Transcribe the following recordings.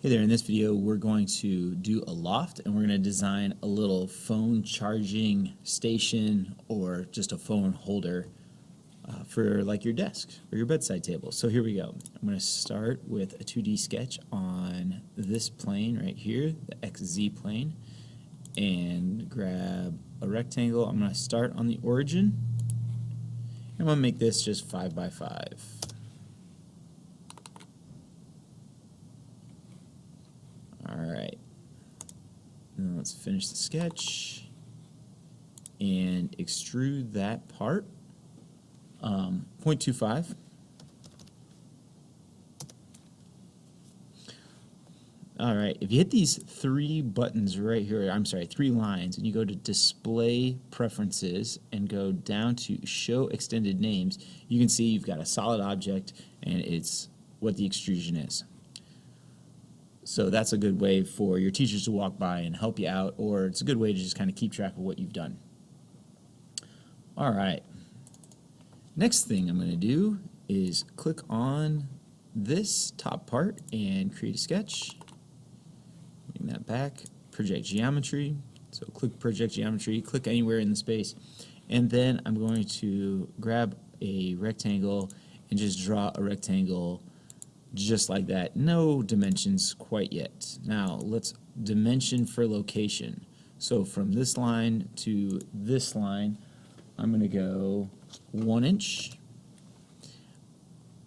Hey there, in this video we're going to do a loft and we're going to design a little phone charging station or just a phone holder for like your desk or your bedside table. So here we go. I'm going to start with a 2D sketch on this plane right here, the XZ plane, and grab a rectangle. I'm going to start on the origin. I'm going to make this just 5 by 5. Alright, now let's finish the sketch and extrude that part. 0.25. Alright, if you hit these 3 buttons right here, I'm sorry, 3 lines, and you go to Display Preferences and go down to Show Extended Names, you can see you've got a solid object and it's what the extrusion is. So that's a good way for your teachers to walk by and help you out, or it's a good way to just kind of keep track of what you've done. All right. Next thing I'm going to do is click on this top part and create a sketch. Bring that back. Project geometry. So click Project Geometry. Click anywhere in the space. And then I'm going to grab a rectangle and just draw a rectangle just like that. No dimensions quite yet. Now let's dimension for location. So from this line to this line, I'm going to go 1 inch.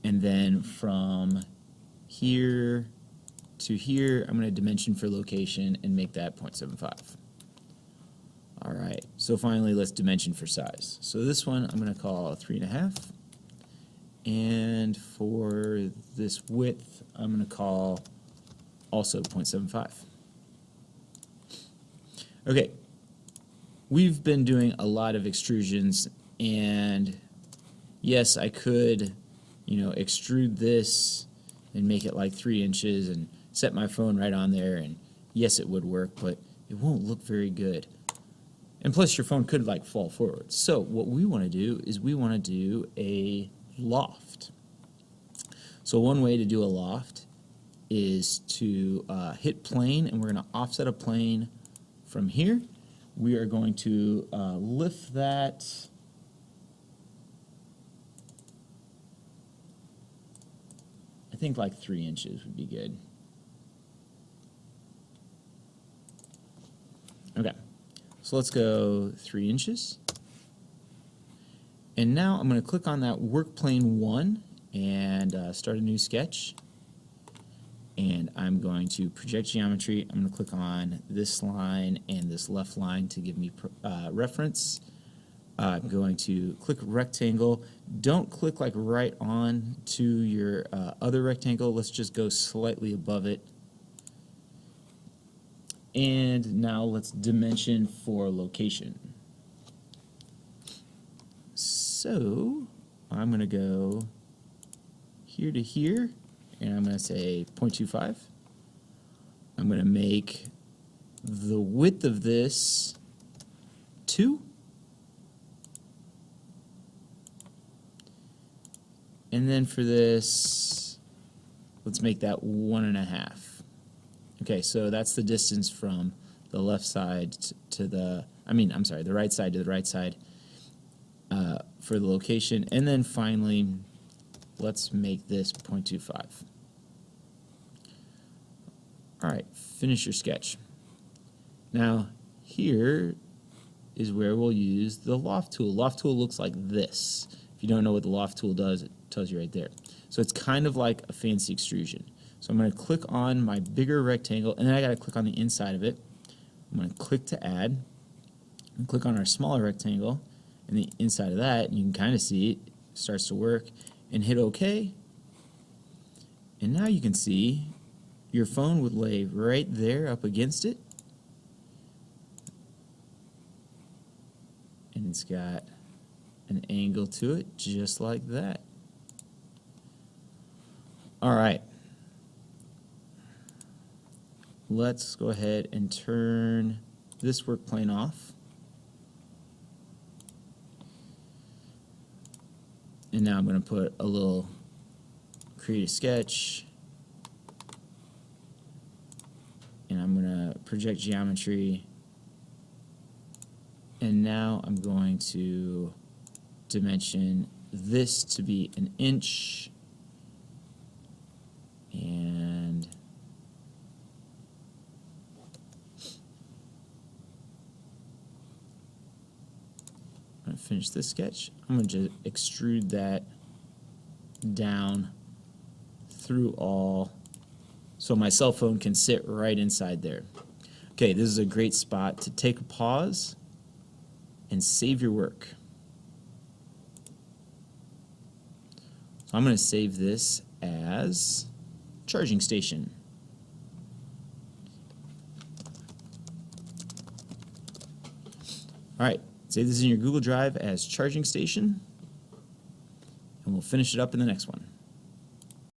And then from here to here, I'm going to dimension for location and make that 0.75. Alright, so finally let's dimension for size. So this one I'm going to call 3.5. And for this width, I'm going to call also 0.75. Okay, we've been doing a lot of extrusions, and yes, I could, extrude this and make it like 3 inches and set my phone right on there, and yes, it would work, but it won't look very good. And plus, your phone could like fall forward. So what we want to do is we want to do a loft. So one way to do a loft is to hit plane, and we're going to offset a plane from here. We are going to lift that I think like 3 inches would be good. Okay, so let's go 3 inches. And now I'm going to click on that work plane 1 and start a new sketch. And I'm going to project geometry. I'm going to click on this line and this left line to give me reference. I'm going to click rectangle. Don't click like right on to your other rectangle. Let's just go slightly above it. And now let's dimension for location. So I'm going to go here to here, and I'm going to say 0.25. I'm going to make the width of this 2. And then for this, let's make that 1.5. Okay, so that's the distance from the left side to the right side to the right side. For the location, and then finally let's make this 0.25. Alright, finish your sketch. Now here is where we'll use the Loft Tool. Loft Tool looks like this. If you don't know what the Loft Tool does, it tells you right there. So it's kind of like a fancy extrusion. So I'm going to click on my bigger rectangle, and then I got to click on the inside of it. I'm going to click to add, and click on our smaller rectangle. And the inside of that, you can kind of see it starts to work, and hit OK. And now you can see your phone would lay right there up against it. And it's got an angle to it just like that. All right. Let's go ahead and turn this work plane off. And now I'm going to put a little create a sketch, project geometry, and now I'm going to dimension this to be 1 inch, and I'm going to finish this sketch. I'm going to extrude that down through all so my cell phone can sit right inside there. Okay, this is a great spot to take a pause and save your work. So I'm going to save this as charging station. All right, save this in your Google Drive as charging station, and we'll finish it up in the next one.